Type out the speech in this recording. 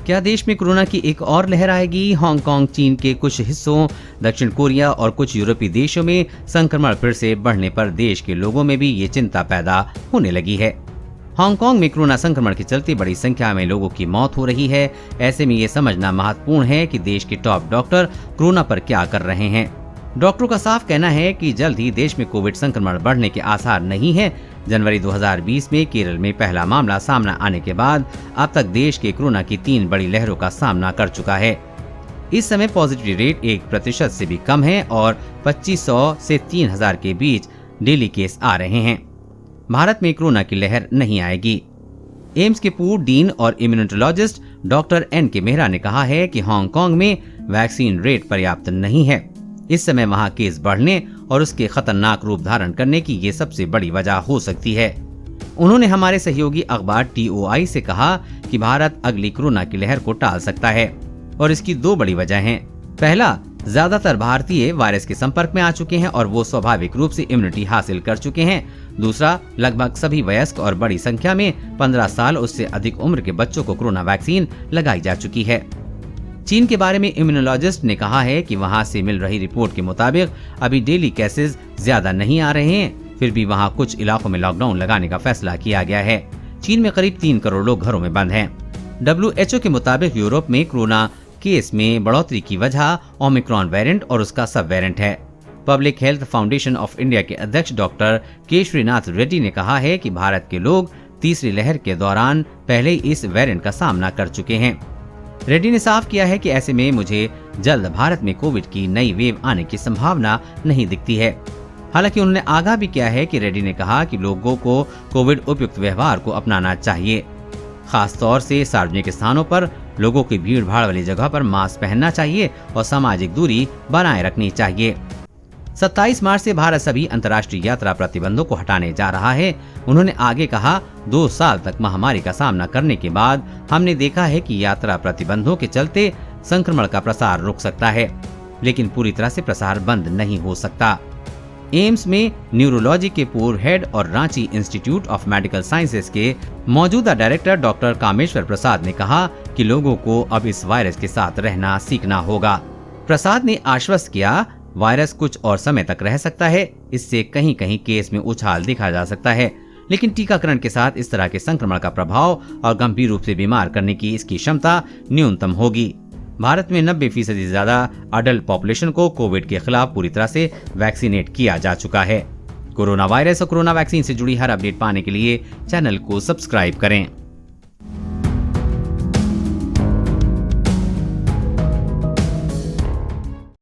क्या देश में कोरोना की एक और लहर आएगी? हांगकांग, चीन के कुछ हिस्सों, दक्षिण कोरिया और कुछ यूरोपीय देशों में संक्रमण फिर से बढ़ने पर देश के लोगों में भी ये चिंता पैदा होने लगी है। हांगकांग में कोरोना संक्रमण के चलते बड़ी संख्या में लोगों की मौत हो रही है। ऐसे में ये समझना महत्वपूर्ण है कि देश के टॉप डॉक्टर कोरोना पर क्या कर रहे हैं। डॉक्टरों का साफ कहना है कि जल्द ही देश में कोविड संक्रमण बढ़ने के आसार नहीं है। जनवरी 2020 में केरल में पहला मामला सामने आने के बाद अब तक देश के कोरोना की 3 बड़ी लहरों का सामना कर चुका है। इस समय पॉजिटिविटी रेट 1% से भी कम है और 2500 से 3000 के बीच डेली केस आ रहे हैं। भारत में कोरोना की लहर नहीं आएगी। एम्स के पूर्व डीन और इम्यूनोलॉजिस्ट डॉक्टर एन.के. मेहरा ने कहा है कि हांगकांग में वैक्सीन रेट पर्याप्त नहीं है। इस समय वहां केस बढ़ने और उसके खतरनाक रूप धारण करने की ये सबसे बड़ी वजह हो सकती है। उन्होंने हमारे सहयोगी अखबार TOI से कहा कि भारत अगली कोरोना की लहर को टाल सकता है और इसकी 2 बड़ी वजह हैं। पहला, ज्यादातर भारतीय वायरस के संपर्क में आ चुके हैं और वो स्वाभाविक रूप से इम्यूनिटी हासिल कर चुके हैं। दूसरा, लगभग सभी वयस्क और बड़ी संख्या में 15 साल उससे अधिक उम्र के बच्चों को कोरोना वैक्सीन लगाई जा चुकी है। चीन के बारे में इम्यूनोलॉजिस्ट ने कहा है कि वहां से मिल रही रिपोर्ट के मुताबिक अभी डेली केसेस ज्यादा नहीं आ रहे हैं, फिर भी वहां कुछ इलाकों में लॉकडाउन लगाने का फैसला किया गया है। चीन में करीब 3 करोड़ लोग घरों में बंद हैं। WHO के मुताबिक यूरोप में कोरोना केस में बढ़ोतरी की वजह ओमिक्रॉन वेरिएंट और उसका सब वेरिएंट है। Public health foundation of India के अध्यक्ष डॉक्टर के श्रीनाथ रेड्डी ने कहा है कि भारत के लोग तीसरी लहर के दौरान पहले ही इस वेरिएंट का सामना कर चुके हैं। रेड्डी ने साफ किया है कि ऐसे में मुझे जल्द भारत में कोविड की नई वेव आने की संभावना नहीं दिखती है। हालांकि उन्होंने आगाह भी किया है कि रेड्डी ने कहा कि लोगों को कोविड उपयुक्त व्यवहार को अपनाना चाहिए। खास तौर से सार्वजनिक स्थानों पर लोगों की भीड़ भाड़ वाली जगह पर मास्क पहनना चाहिए और सामाजिक दूरी बनाए रखनी चाहिए। 27 मार्च से भारत सभी अंतर्राष्ट्रीय यात्रा प्रतिबंधों को हटाने जा रहा है। उन्होंने आगे कहा, 2 साल तक महामारी का सामना करने के बाद हमने देखा है कि यात्रा प्रतिबंधों के चलते संक्रमण का प्रसार रुक सकता है, लेकिन पूरी तरह से प्रसार बंद नहीं हो सकता। एम्स में न्यूरोलॉजी के पूर्व हेड और Ranchi institute of medical sciences के मौजूदा डायरेक्टर डॉक्टर कामेश्वर प्रसाद ने कहा कि लोगों को अब इस वायरस के साथ रहना सीखना होगा। प्रसाद ने आश्वस्त किया, वायरस कुछ और समय तक रह सकता है, इससे कहीं कहीं केस में उछाल दिखा जा सकता है, लेकिन टीकाकरण के साथ इस तरह के संक्रमण का प्रभाव और गंभीर रूप से बीमार करने की इसकी क्षमता न्यूनतम होगी। भारत में 90% से ज्यादा अडल्ट पॉपुलेशन को कोविड के खिलाफ पूरी तरह से वैक्सीनेट किया जा चुका है। कोरोना वायरस और कोरोना वैक्सीन से जुड़ी हर अपडेट पाने के लिए चैनल को सब्सक्राइब करें।